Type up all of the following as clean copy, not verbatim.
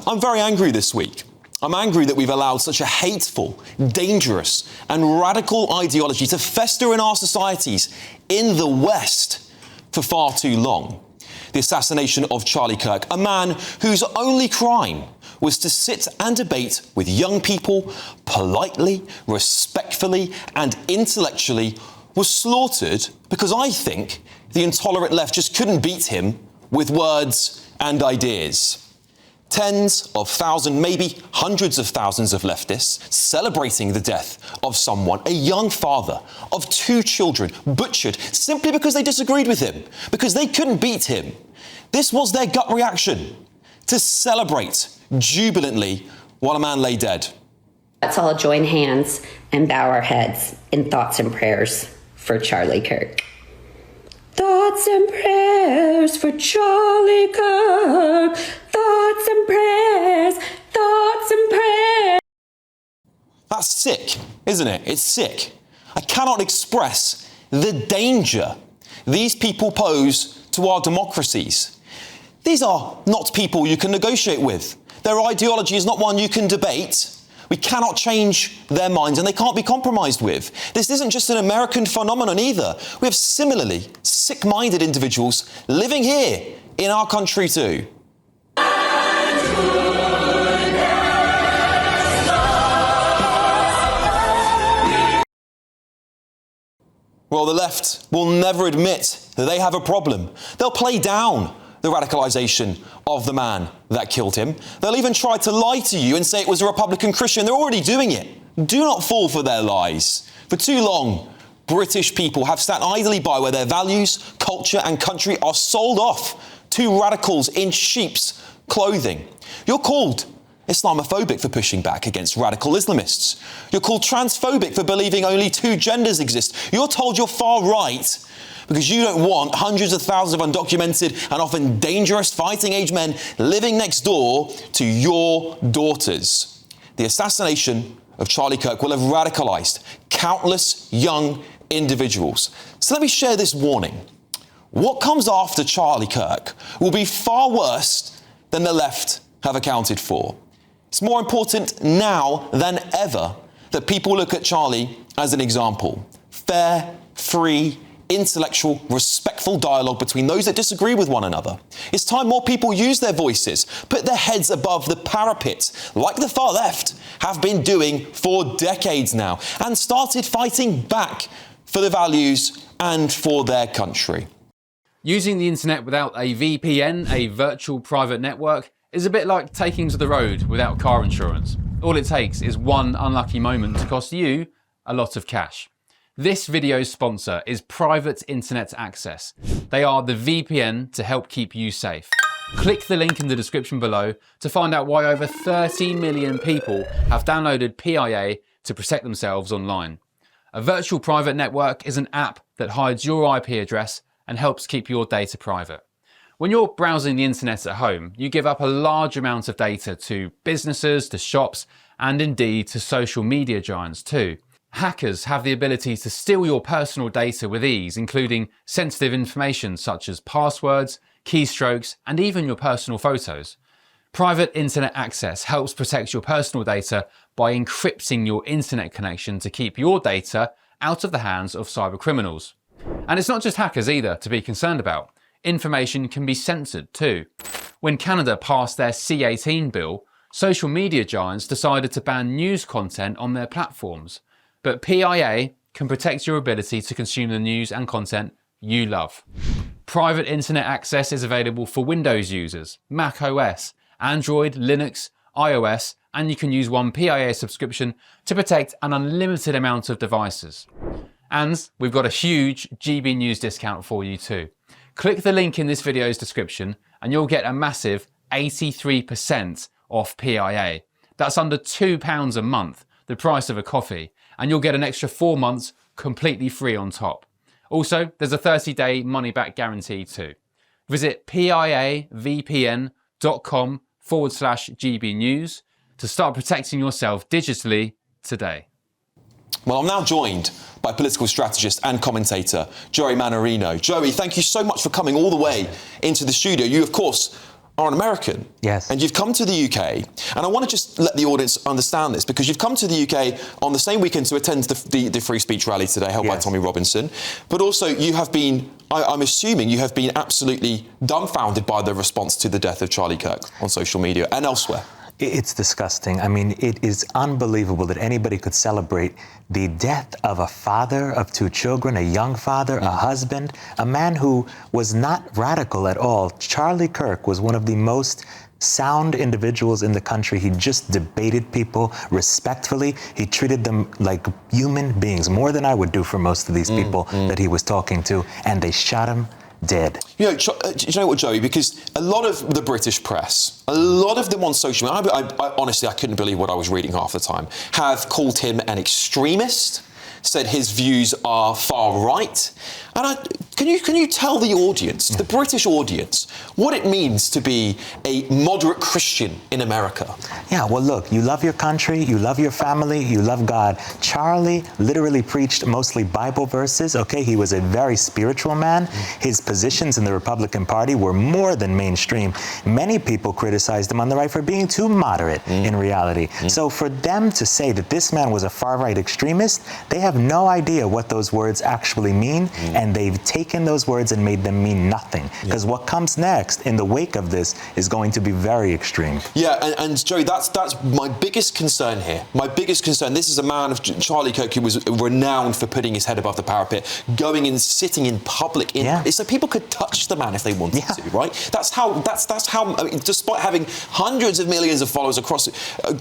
I'm very angry this week. I'm angry that we've allowed such a hateful, dangerous and radical ideology to fester in our societies in the West for far too long. The assassination of Charlie Kirk, a man whose only crime was to sit and debate with young people politely, respectfully and intellectually, was slaughtered because I think the intolerant left just couldn't beat him with words and ideas. Tens of thousands, maybe hundreds of thousands of leftists celebrating the death of someone, a young father of 2 children, butchered simply because they disagreed with him, because they couldn't beat him. This was their gut reaction, to celebrate jubilantly while a man lay dead. Let's all join hands and bow our heads in thoughts and prayers for Charlie Kirk. Thoughts and prayers for Charlie Kirk. Thoughts and prayers, thoughts and prayers. That's sick, isn't it? It's sick. I cannot express the danger these people pose to our democracies. These are not people you can negotiate with. Their ideology is not one you can debate. We cannot change their minds and they can't be compromised with. This isn't just an American phenomenon either. We have similarly sick-minded individuals living here in our country too. Well, the left will never admit that they have a problem. They'll play down the radicalization of the man that killed him. They'll even try to lie to you and say it was a Republican Christian. They're already doing it. Do not fall for their lies. For too long, British people have sat idly by where their values, culture and country are sold off to radicals in sheep's clothing. You're called Islamophobic for pushing back against radical Islamists. You're called transphobic for believing only 2 genders exist. You're told you're far right because you don't want hundreds of thousands of undocumented and often dangerous fighting-age men living next door to your daughters. The assassination of Charlie Kirk will have radicalized countless young individuals. So let me share this warning. What comes after Charlie Kirk will be far worse than the left have accounted for. It's more important now than ever that people look at Charlie as an example. Fair, free, intellectual, respectful dialogue between those that disagree with one another. It's time more people use their voices, put their heads above the parapet, like the far left have been doing for decades now, and started fighting back for the values and for their country. Using the internet without a VPN, a virtual private network, is a bit like taking to the road without car insurance. All it takes is one unlucky moment to cost you a lot of cash. This video's sponsor is Private Internet Access. They are the VPN to help keep you safe. Click the link in the description below to find out why over 30 million people have downloaded PIA to protect themselves online. A virtual private network is an app that hides your IP address and helps keep your data private. When you're browsing the internet at home, you give up a large amount of data to businesses, to shops, and indeed to social media giants too. Hackers have the ability to steal your personal data with ease, including sensitive information such as passwords, keystrokes, and even your personal photos. Private internet access helps protect your personal data by encrypting your internet connection to keep your data out of the hands of cyber criminals. And it's not just hackers either to be concerned about. Information can be censored too. When Canada passed their C-18 bill, social media giants decided to ban news content on their platforms. But PIA can protect your ability to consume the news and content you love. Private internet access is available for Windows users, Mac OS, Android, Linux, iOS, and you can use one PIA subscription to protect an unlimited amount of devices. And we've got a huge GB News discount for you too. Click the link in this video's description and you'll get a massive 83% off PIA. That's under £2 a month, the price of a coffee, and you'll get an extra 4 months completely free on top. Also, there's a 30-day money-back guarantee too. Visit piavpn.com/GB News to start protecting yourself digitally today. Well, I'm now joined by political strategist and commentator Joey Manorino. Joey, thank you so much for coming all the way into the studio. You, of course, are an American. Yes. And you've come to the UK, and I want to just let the audience understand this, because you've come to the UK on the same weekend to attend the free speech rally today held by Tommy Robinson, but also you have been, I'm assuming you have been absolutely dumbfounded by the response to the death of Charlie Kirk on social media and elsewhere. It's disgusting. I mean, it is unbelievable that anybody could celebrate the death of a father of 2 children, a young father, a husband, a man who was not radical at all. Charlie Kirk was one of the most sound individuals in the country. He just debated people respectfully. He treated them like human beings, more than I would do for most of these people that he was talking to, and they shot him dead. You know, do you know what, Joey? Because a lot of the British press, a lot of them on social media, honestly, I couldn't believe what I was reading half the time, have called him an extremist, said his views are far right. And can you tell the audience, the British audience, what it means to be a moderate Christian in America? Yeah, well, look, you love your country, you love your family, you love God. Charlie literally preached mostly Bible verses, okay? He was a very spiritual man. His positions in the Republican Party were more than mainstream. Many people criticized him on the right for being too moderate in reality. So for them to say that this man was a far-right extremist, they have no idea what those words actually mean, and they've taken those words and made them mean nothing. Because what comes next in the wake of this is going to be very extreme. Yeah, and Joey, that's my biggest concern here. My biggest concern, this is a man of Charlie Kirk who was renowned for putting his head above the parapet, going and sitting in public, so people could touch the man if they wanted to, right? That's how, I mean, despite having hundreds of millions of followers across,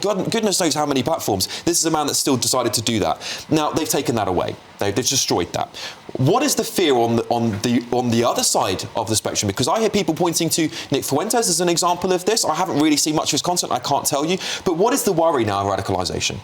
goodness knows how many platforms, this is a man that still decided to do that. Now, they've taken that away. They've destroyed that. What is the fear on the other side of the spectrum? Because I hear people pointing to Nick Fuentes as an example of this. I haven't really seen much of his content, I can't tell you. But what is the worry now of radicalization?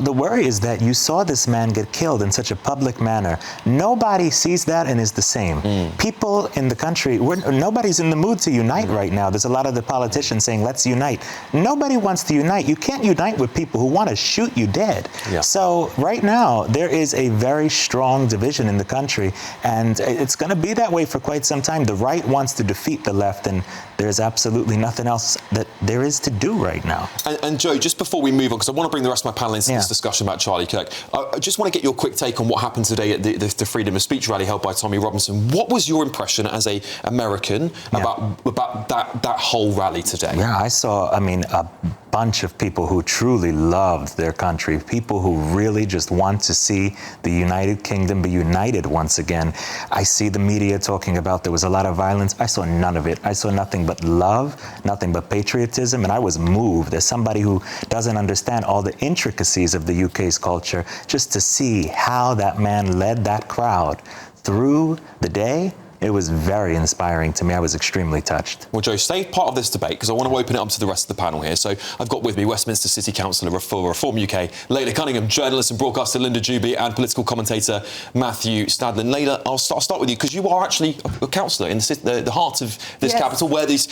The worry is that you saw this man get killed in such a public manner. Nobody sees that and is the same. People in the country, nobody's in the mood to unite right now. There's a lot of the politicians saying, let's unite. Nobody wants to unite. You can't unite with people who want to shoot you dead. So right now, there is a very strong division in the country, and it's going to be that way for quite some time. The right wants to defeat the left, and there's absolutely nothing else that there is to do right now. And Joe, just before we move on, because I want to bring the rest of my panel into this discussion about Charlie Kirk, I just want to get your quick take on what happened today at the Freedom of Speech rally held by Tommy Robinson. What was your impression as an American about that whole rally today? Yeah, I saw, a bunch of people who truly loved their country, people who really just want to see the United Kingdom be united once again. I see the media talking about there was a lot of violence. I saw none of it. I saw nothing but love, nothing but patriotism, and I was moved as somebody who doesn't understand all the intricacies of the UK's culture, just to see how that man led that crowd through the day. It was very inspiring to me. I was extremely touched. Well, Joe, stay part of this debate because I want to open it up to the rest of the panel here. So I've got with me Westminster City Councillor for Reform UK, Layla Cunningham, journalist and broadcaster Linda Juby, and political commentator Matthew Stadlin. Layla, I'll start with you because you are actually a councillor in the heart of this capital where this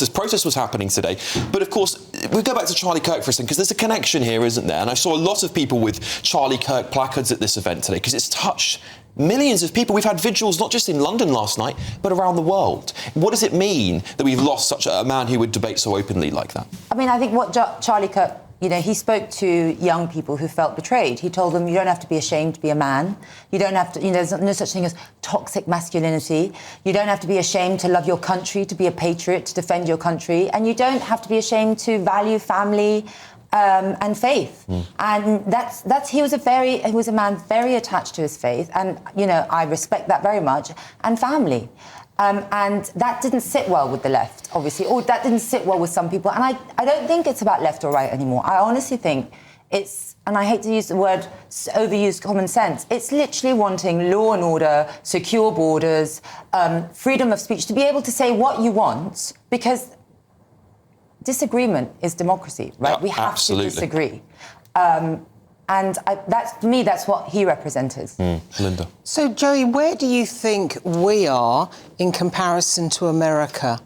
protest was happening today. But of course, we go back to Charlie Kirk for a second because there's a connection here, isn't there? And I saw a lot of people with Charlie Kirk placards at this event today because it's touched millions of people. We've had vigils not just in London last night, but around the world. What does it mean that we've lost such a man who would debate so openly like that? I think what Charlie Kirk, he spoke to young people who felt betrayed. He told them, you don't have to be ashamed to be a man. You don't have to, there's no such thing as toxic masculinity. You don't have to be ashamed to love your country, to be a patriot, to defend your country. And you don't have to be ashamed to value family and faith. And he was a man very attached to his faith, and I respect that very much, and family. And that didn't sit well with the left, obviously, or that didn't sit well with some people. And I don't think it's about left or right anymore. I honestly think it's, and I hate to use the word overused common sense, it's literally wanting law and order, secure borders, freedom of speech, to be able to say what you want, because disagreement is democracy, right? We have to disagree. And to me, that's what he represented. Linda. So, Joey, where do you think we are in comparison to America?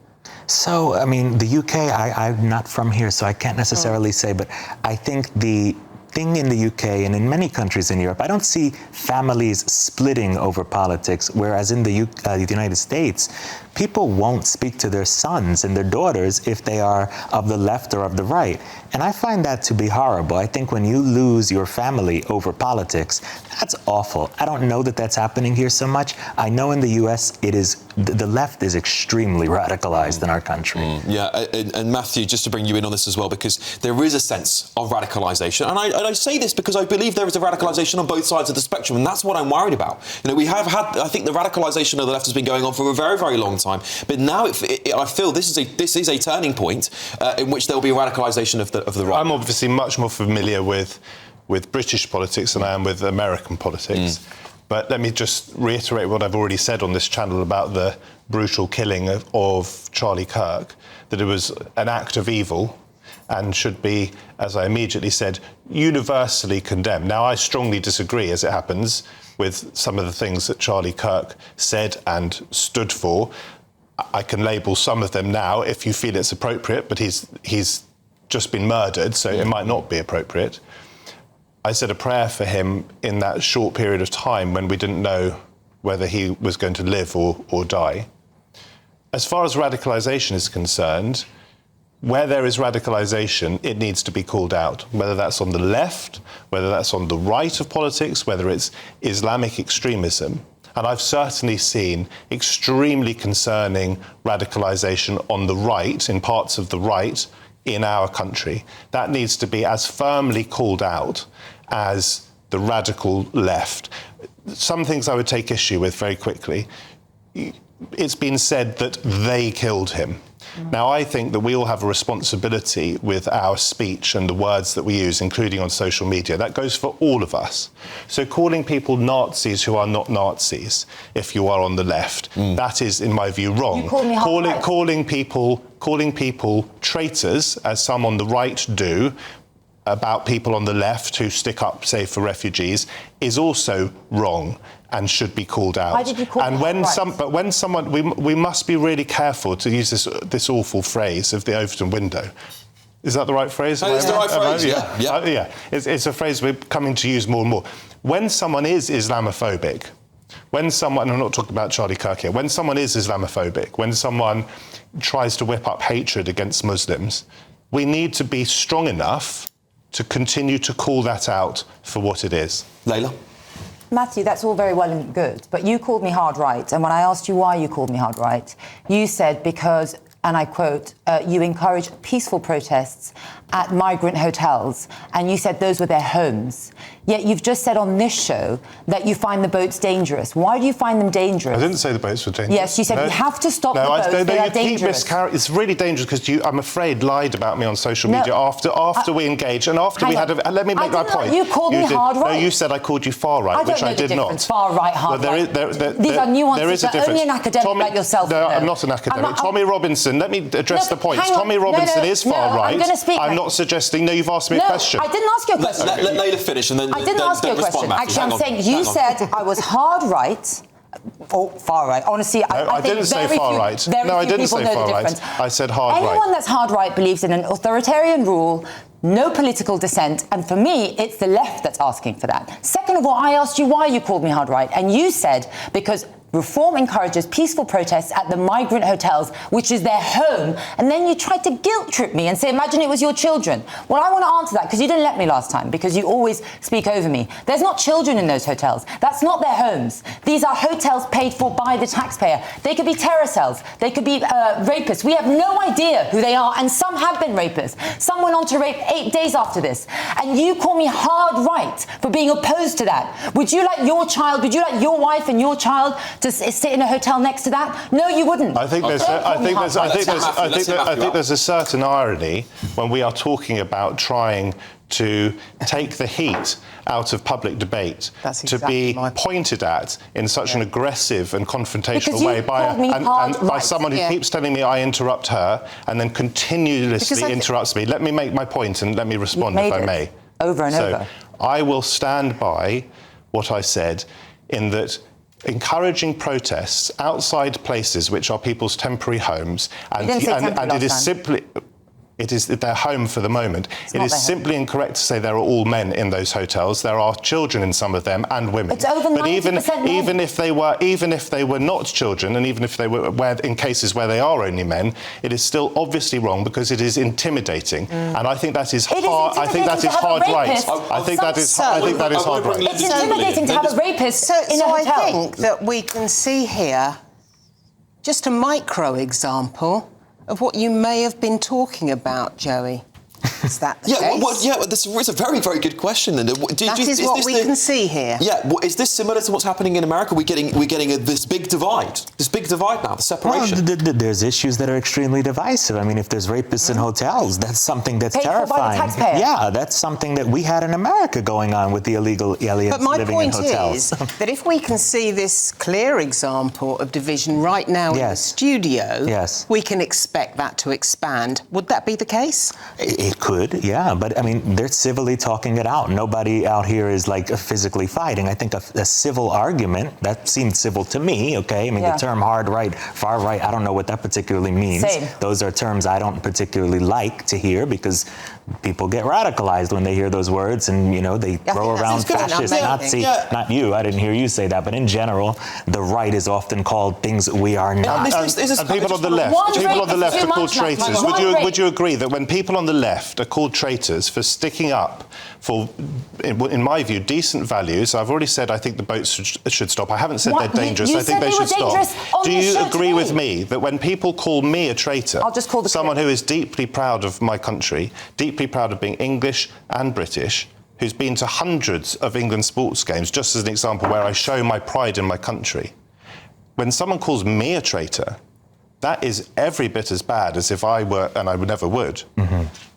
So, the UK, I'm not from here, so I can't necessarily say, but I think the thing in the UK and in many countries in Europe. I don't see families splitting over politics, whereas in the United States, people won't speak to their sons and their daughters if they are of the left or of the right. And I find that to be horrible. I think when you lose your family over politics, that's awful. I don't know that that's happening here so much. I know in the US, the left is extremely radicalized in our country. Yeah, and Matthew, just to bring you in on this as well, because there is a sense of radicalisation. And I say this because I believe there is a radicalisation on both sides of the spectrum, and that's what I'm worried about. You know, we have had, I think the radicalisation of the left has been going on for a very, very long time. But now I feel this is a turning point in which there will be a radicalisation of the right. I'm obviously much more familiar with British politics than I am with American politics. But let me just reiterate what I've already said on this channel about the brutal killing of Charlie Kirk, that it was an act of evil and should be, as I immediately said, universally condemned. Now, I strongly disagree, as it happens, with some of the things that Charlie Kirk said and stood for. I can label some of them now if you feel it's appropriate, but he's just been murdered, so it might not be appropriate. I said a prayer for him in that short period of time when we didn't know whether he was going to live or die. As far as radicalisation is concerned, where there is radicalisation, it needs to be called out, whether that's on the left, whether that's on the right of politics, whether it's Islamic extremism. And I've certainly seen extremely concerning radicalisation on the right, in parts of the right, in our country. That needs to be as firmly called out as the radical left. Some things I would take issue with very quickly. It's been said that they killed him. Now, I think that we all have a responsibility with our speech and the words that we use, including on social media. That goes for all of us. So calling people Nazis who are not Nazis, if you are on the left, that is, in my view, wrong. You call me calling people traitors, as some on the right do, about people on the left who stick up, say, for refugees, is also wrong and should be called out. Why did you call when someone, we must be really careful to use this awful phrase of the Overton window. Is that the right phrase? It's the right phrase, yeah. It's a phrase we're coming to use more and more. When someone is Islamophobic, when someone, I'm not talking about Charlie Kirk here, when someone is Islamophobic, when someone tries to whip up hatred against Muslims, we need to be strong enough to continue to call that out for what it is. Layla? Matthew, that's all very well and good, but you called me hard right, and when I asked you why you called me hard right, you said because, and I quote, you encourage peaceful protests at migrant hotels, and you said those were their homes. Yet you've just said on this show that you find the boats dangerous. Why do you find them dangerous? I didn't say the boats were dangerous. Yes, you said you have to stop the boats, they are dangerous. It's really dangerous because you, I'm afraid, lied about me on social media after we engaged and after we had a... Let me make my point. You called me hard right. No, you said I called you far right, which I did not. Far right, hard right. These are nuances. There is a difference. Only an academic like yourself. No, I'm not an academic. Tommy Robinson, let me address the point. Tommy Robinson is far right. I'm going to speak. I'm not suggesting... No, you've asked me a question. I didn't ask you a question. Let Layla finish and then... I didn't ask you a question. Actually, I'm saying you said I was hard right or far right. Honestly, I think didn't say far right. No, I didn't say far right. I said hard right. Anyone that's hard right believes in an authoritarian rule, no political dissent, and for me, it's the left that's asking for that. Second of all, I asked you why you called me hard right, and you said because reform encourages peaceful protests at the migrant hotels, which is their home, and then you tried to guilt trip me and say, imagine it was your children. Well, I want to answer that because you didn't let me last time, because you always speak over me. There's not children in those hotels. That's not their homes. These are hotels paid for by the taxpayer. They could be terror cells. They could be rapists. We have no idea who they are, and some have been rapists. Some went on to rape 8 days after this. And you call me hard right for being opposed to that. Would you like your child, would you like your wife and your child to sit in a hotel next to that? No, you wouldn't. I think there's a certain irony when we are talking about trying to take the heat out of public debate, to be pointed at in such an aggressive and confrontational way by someone who keeps telling me I interrupt her and then continuously interrupts me. Let me make my point and let me respond if I may. Over and over. I will stand by what I said in that encouraging protests outside places which are people's temporary homes, and it is simply... They're home for the moment. It is simply incorrect to say there are all men in those hotels. There are children in some of them and women. It's over 90% men. Even if they were not children, and even if they were in cases where they are only men, it is still obviously wrong because it is intimidating. And I think that is hard. I think that is hard right. I think that is hard right. It's intimidating to have a rapist in a hotel. I think that we can see here just a micro example of what you may have been talking about, Joey. Is that the case? This is a very, very good question, Linda. That is what we can see here. Yeah, is this similar to what's happening in America? We're getting this big divide now, the separation. Well, there's issues that are extremely divisive. I mean, if there's rapists in hotels, that's something that's terrifying. Paid for by the taxpayer. Yeah, that's something that we had in America going on with the illegal aliens living in hotels. But my point is that if we can see this clear example of division right now in the studio, we can expect that to expand. Would that be the case? It could, yeah, but I mean, they're civilly talking it out. Nobody out here is like physically fighting. I think a civil argument, that seemed civil to me, okay? I mean, the term hard right, far right, I don't know what that particularly means. Same. Those are terms I don't particularly like to hear because people get radicalized when they hear those words and, you know, they throw around fascist, Nazi. Not you, I didn't hear you say that, but in general, the right is often called things we are not. And people on the left are called traitors. Would you agree that when people on the left are called traitors for sticking up for, in my view, decent values? I've already said I think the boats should stop. I haven't said they're dangerous. I think they should stop. Do you agree with me that when people call me a traitor, someone who is deeply proud of my country, deeply proud of being English and British, who's been to hundreds of England sports games, just as an example where I show my pride in my country, when someone calls me a traitor, that is every bit as bad as if I were, and I never would,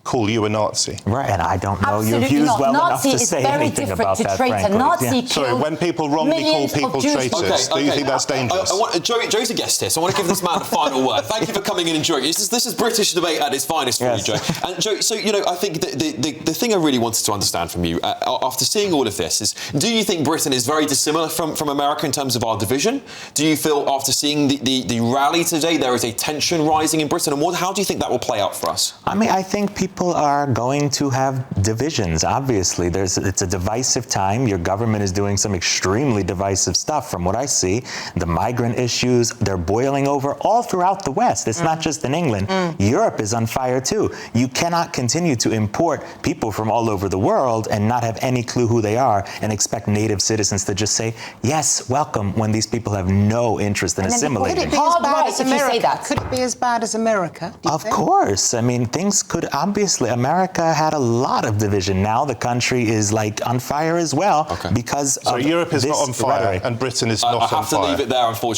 call you a Nazi. Right, and I don't know your views well enough to say anything about that, frankly. Sorry, when people wrongly call people traitors, do you think that's dangerous? Joe's a guest here, so I want to give this man a final word. Thank you for coming in and joining. This is British debate at its finest for you, Joe. And Joe, so, you know, I think the thing I really wanted to understand from you, after seeing all of this, is do you think Britain is very dissimilar from America in terms of our division? Do you feel, after seeing the rally today, there is a tension rising in Britain? And how do you think that will play out for us? I mean, I think people are going to have divisions. Obviously, it's a divisive time. Your government is doing some extremely divisive stuff from what I see. The migrant issues, they're boiling over all throughout the West. It's not just in England. Europe is on fire too. You cannot continue to import people from all over the world and not have any clue who they are and expect native citizens to just say, yes, welcome, when these people have no interest in assimilating. Could it be as bad as America? Could it be as bad as America? Of course. I mean, things could obviously. America had a lot of division. Now the country is like on fire as well because of Europe is this not on fire rhetoric. and Britain is not on fire. I have to leave it there, unfortunately.